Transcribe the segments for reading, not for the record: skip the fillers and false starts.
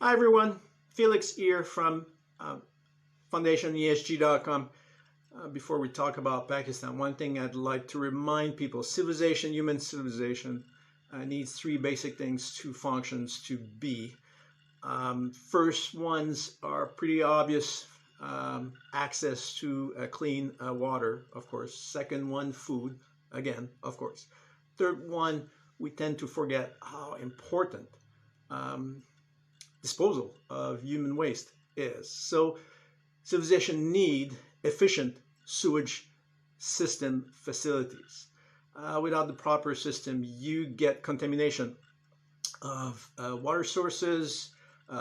Hi everyone, Felix here from foundationesg.com. Before we talk about Pakistan, one thing I'd like to remind people, civilization, human civilization, needs three basic things to functions to be. First ones are pretty obvious, access to clean water, of course. Second one, food, again, of course. Third one, we tend to forget how important disposal of human waste is. So civilization need efficient sewage system facilities. Without the proper system, you get contamination of water sources,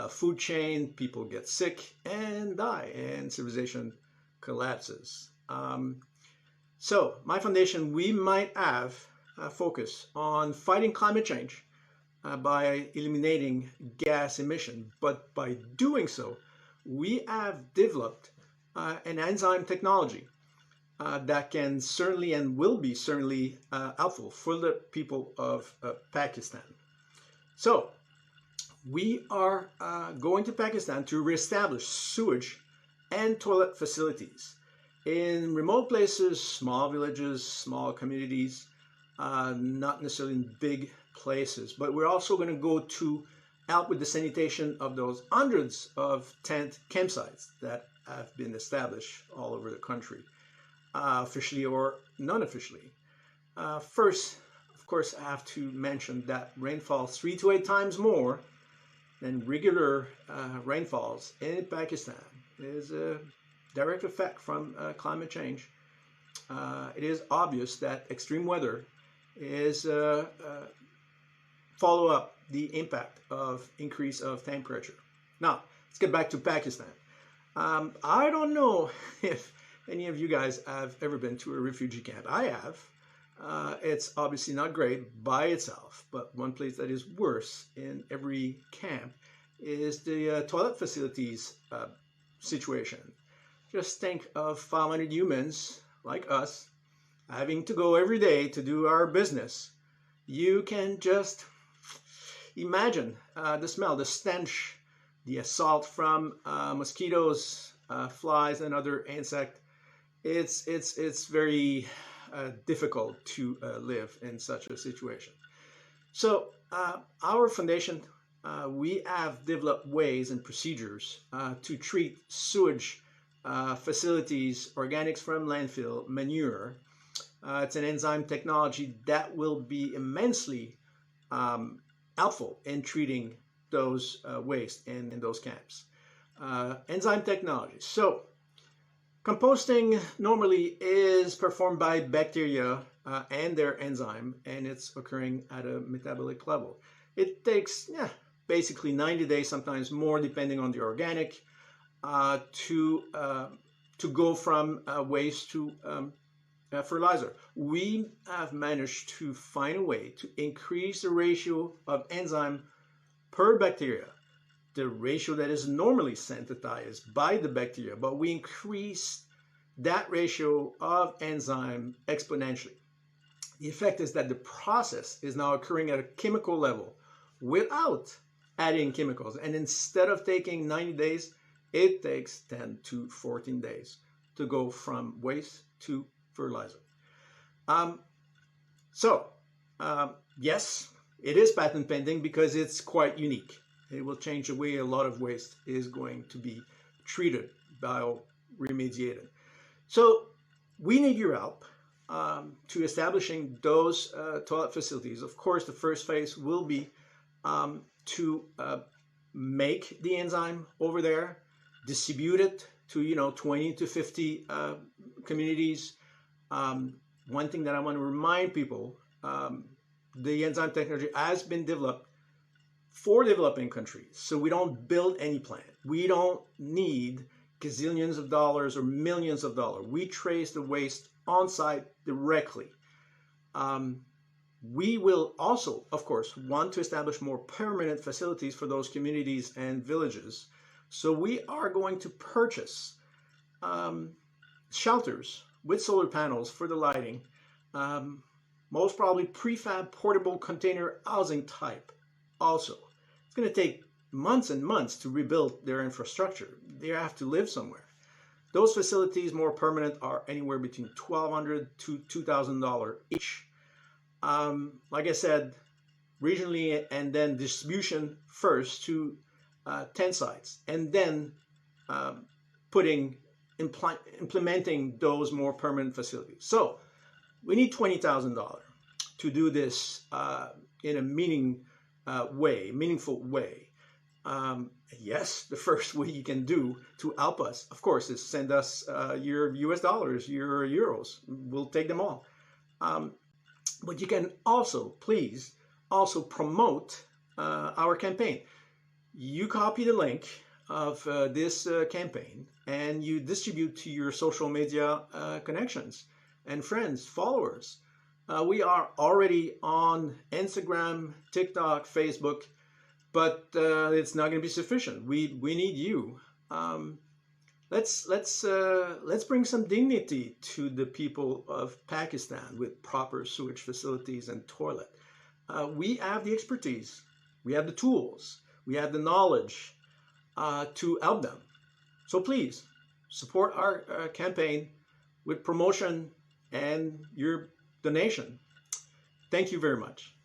food chain, people get sick and die, and civilization collapses. So my foundation, we might have a focus on fighting climate change by eliminating gas emission. But by doing so, we have developed an enzyme technology that can certainly and will be certainly helpful for the people of Pakistan. So we are going to Pakistan to reestablish sewage and toilet facilities in remote places, small villages, small communities, not necessarily in big places, but we're also going to go to help with the sanitation of those hundreds of tent campsites that have been established all over the country, officially or non-officially. First, of course, I have to mention that rainfall 3 to 8 times more than regular rainfalls in Pakistan is a direct effect from climate change. It is obvious that extreme weather is follow up the impact of increase of temperature. Now, let's get back to Pakistan. I don't know if any of you guys have ever been to a refugee camp. I have. It's obviously not great by itself, but one place that is worse in every camp is the toilet facilities situation. Just think of 500 humans like us having to go every day to do our business. You can just imagine the smell, the stench, the assault from mosquitoes, flies, and other insects. It's very difficult to live in such a situation. So our foundation, we have developed ways and procedures to treat sewage facilities, organics from landfill, manure. It's an enzyme technology that will be immensely helpful in treating those waste in those camps. Enzyme technology. So composting normally is performed by bacteria and their enzyme, and it's occurring at a metabolic level. It takes basically 90 days, sometimes more, depending on the organic, to go from waste to fertilizer. We have managed to find a way to increase the ratio of enzyme per bacteria, the ratio that is normally synthesized by the bacteria, but we increase that ratio of enzyme exponentially. The effect is that the process is now occurring at a chemical level without adding chemicals, and instead of taking 90 days, it takes 10 to 14 days to go from waste to fertilizer. Yes, it is patent pending because it's quite unique. It will change the way a lot of waste is going to be treated, bioremediated. So we need your help to establishing those toilet facilities. Of course, the first phase will be to make the enzyme over there, distribute it to 20 to 50 communities. One thing that I want to remind people, the enzyme technology has been developed for developing countries. So we don't build any plant. We don't need gazillions of dollars or millions of dollars. We trace the waste on site directly. We will also, of course, want to establish more permanent facilities for those communities and villages. So we are going to purchase shelters with solar panels for the lighting, most probably prefab portable container housing type also. It's going to take months and months to rebuild their infrastructure. They have to live somewhere. Those facilities, more permanent, are anywhere between $1,200 to $2,000 each. Like I said, regionally and then distribution first to 10 sites, and then implementing those more permanent facilities. So we need $20,000 to do this in a meaningful way. Yes, the first way you can do to help us, of course, is send us your US dollars, your euros. We'll take them all. But you can also, please, also promote our campaign. You copy the link of this campaign and you distribute to your social media connections and friends, followers. We are already on Instagram, TikTok, Facebook, but it's not going to be sufficient. We need you. Let's bring some dignity to the people of Pakistan with proper sewage facilities and toilet. We have the expertise, we have the tools, we have the knowledge to help them. So please support our campaign with promotion and your donation. Thank you very much.